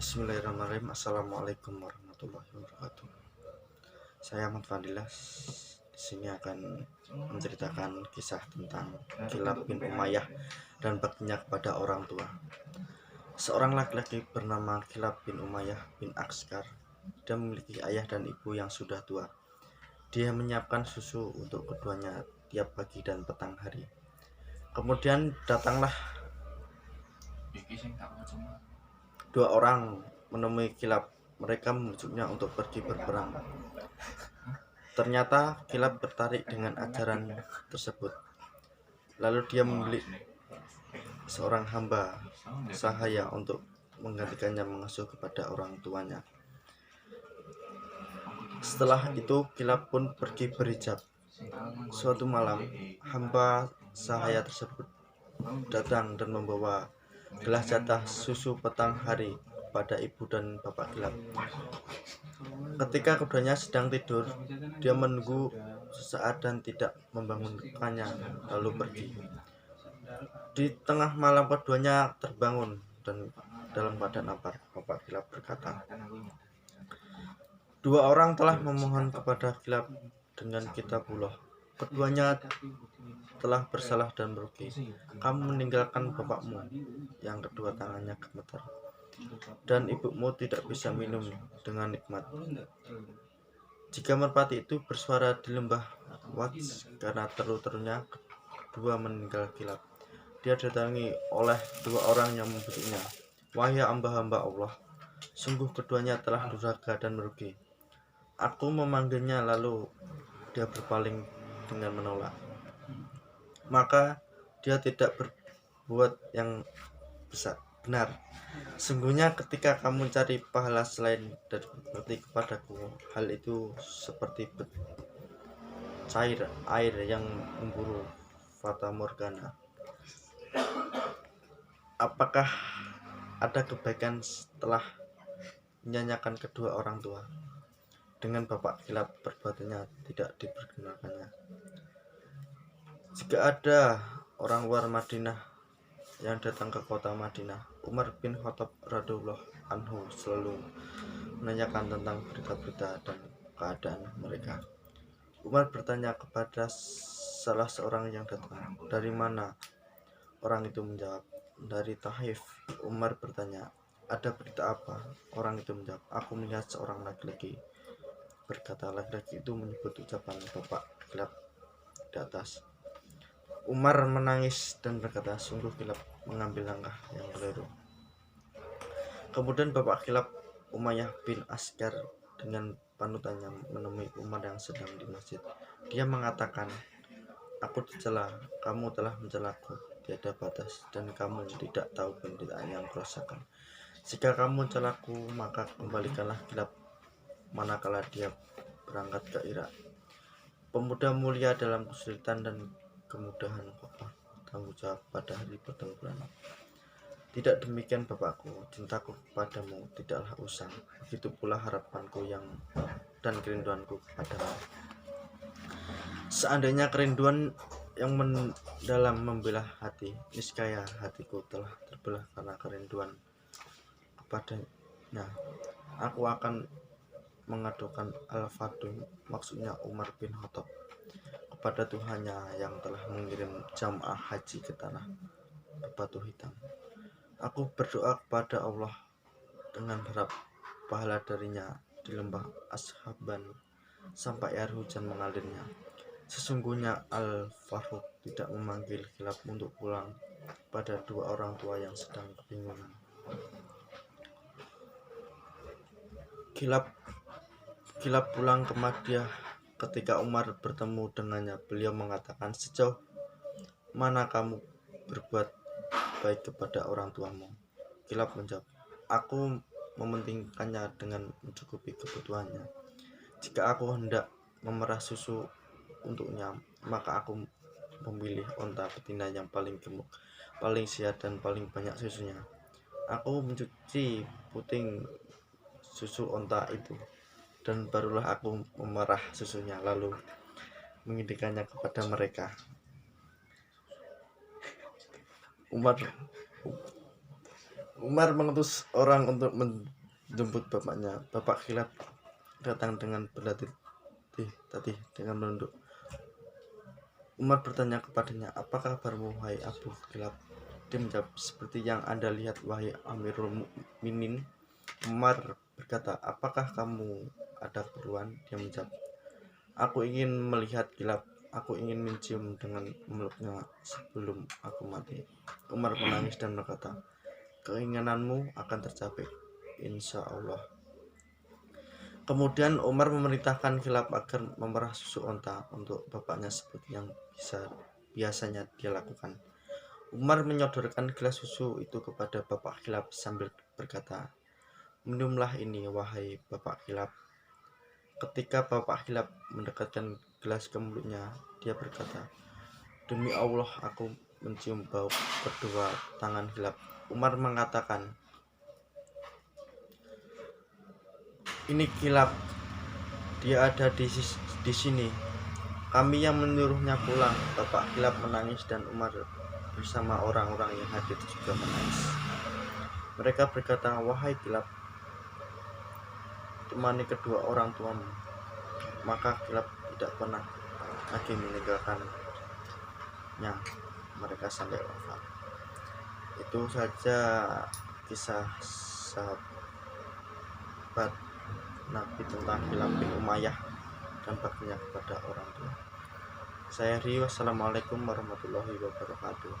Bismillahirrahmanirrahim. Assalamualaikum warahmatullahi wabarakatuh. Saya Ahmad Fadilah di sini akan menceritakan kisah tentang Kilab bin Umayyah dan baktinya kepada orang tua. Seorang laki-laki bernama Kilab bin Umayyah bin Askar. Dia memiliki ayah dan ibu yang sudah tua. Dia menyiapkan susu untuk keduanya tiap pagi dan petang hari. Kemudian datanglah dua orang menemui Kilab. Mereka membujuknya untuk pergi berperang. Ternyata Kilab tertarik dengan ajaran tersebut. Lalu dia membeli seorang hamba sahaya untuk menggantikannya mengasuh kepada orang tuanya. Setelah itu Kilab pun pergi berhijab. Suatu malam hamba sahaya tersebut datang dan membawa gelas jatah susu petang hari pada ibu dan bapak Kilab. Ketika keduanya sedang tidur, dia menunggu sesaat dan tidak membangunkannya, lalu pergi. Di tengah malam keduanya terbangun dan dalam keadaan lapar. Bapak Kilab berkata, "Dua orang telah memohon kepada Kilab dengan kitabullah. Keduanya telah bersalah dan merugi. Kamu meninggalkan bapakmu." Yang kedua tangannya gemetar. "Dan ibumu tidak bisa minum dengan nikmat." Jika merpati itu bersuara di lembah Wats, karena teru-terunya kedua meninggal Kilab. Dia didatangi oleh dua orang yang membujuknya. "Wahai hamba-hamba Allah, sungguh keduanya telah durhaka dan merugi. Aku memanggilnya lalu dia berpaling dengan menolak. Maka dia tidak berbuat yang benar. Sungguhnya ketika kamu mencari pahala selain dari berbakti kepadaku, hal itu seperti cair air yang memburu fata morgana. Apakah ada kebaikan setelah menyanyikan kedua orang tua? Dengan bapak Kilab perbuatannya tidak diperkenalkannya. Jika ada orang luar Madinah yang datang ke kota Madinah, Umar bin Khattab radhiyallahu anhu selalu menanyakan tentang berita-berita dan keadaan mereka. Umar bertanya kepada salah seorang yang datang, "Dari mana?" Orang itu menjawab, "Dari Taif." Umar bertanya, "Ada berita apa?" Orang itu menjawab, "Aku melihat seorang laki-laki." Berkata laki-laki itu menyebut ucapan bapak Kilab di atas. Umar menangis dan berkata, "Sungguh Kilab mengambil langkah yang keliru." Kemudian bapak Kilab, Umayyah bin Askar, dengan panutannya menemui Umar yang sedang di masjid. Dia mengatakan, "Aku dicela, kamu telah mencelaku tiada batas, dan kamu tidak tahu penderitaan yang kurasakan. Jika kamu mencelaku, maka kembalikanlah Kilab manakala dia berangkat ke Irak. Pemuda mulia dalam kesulitan dan kemudahan kokoh tanggung jawab pada hari pertempuran. Tidak demikian bapakku, cintaku kepadamu tidaklah usang, begitu pula harapanku dan kerinduanku kepadamu. Seandainya kerinduan yang mendalam membelah hati, niscaya hatiku telah terbelah karena kerinduan kepadanya. Aku akan mengadukan Al-Fadl," maksudnya Umar bin Khattab, "kepada Tuhannya yang telah mengirim jamaah haji ke tanah berbatu hitam. Aku berdoa kepada Allah dengan berharap pahala darinya di lembah Ashaban sampai air hujan mengalirnya. Sesungguhnya Al-Faruq tidak memanggil Kilab untuk pulang pada dua orang tua yang sedang kebingungan." Kilab pulang ke Madinah. Ketika Umar bertemu dengannya, beliau mengatakan, "Sejauh mana kamu berbuat baik kepada orang tuamu?" Kilab menjawab, "Aku mementingkannya dengan mencukupi kebutuhannya. Jika aku hendak memerah susu untuknya, maka aku memilih onta betina yang paling gemuk, paling sehat, dan paling banyak susunya. Aku mencuci puting susu onta itu, dan barulah aku memerah susunya lalu mengirimkannya kepada mereka." Umar mengutus orang untuk menjemput bapaknya. Bapak Khilaf datang dengan berlatih dengan menunduk. Umar bertanya kepadanya, "Apa kabarmu, wahai Abu Khilaf?" Dia menjawab, "Seperti yang Anda lihat, wahai Amirul Mukminin." Umar berkata, "Apakah kamu ada keperluan?" Dia menjawab, "Aku ingin melihat Khilaf. Aku ingin mencium dengan memeluknya sebelum aku mati." Umar menangis dan berkata, "Keinginanmu akan tercapai, insya Allah." Kemudian Umar memerintahkan Khilaf agar memerah susu onta untuk bapaknya seperti yang biasanya dia lakukan. Umar menyodorkan gelas susu itu kepada Bapak Khilaf sambil berkata, "Minumlah ini, wahai Bapak Khilaf." Ketika Bapak Khilaf mendekatkan gelas ke mulutnya, dia berkata, "Demi Allah, aku mencium bau kedua tangan Khilaf." Umar mengatakan, "Ini Khilaf, dia ada di sini. Kami yang menyuruhnya pulang." Bapak Khilaf menangis dan Umar bersama orang-orang yang hadir juga menangis. Mereka berkata, "Wahai Khilaf, temani kedua orang tuamu." Maka Khilaf tidak pernah lagi meninggalkannya mereka sampai wafat. Itu saja kisah sahabat Nabi tentang Khilaf bin Umayyah dan baktinya kepada orang tua. Saya Rio, wassalamualaikum warahmatullahi wabarakatuh.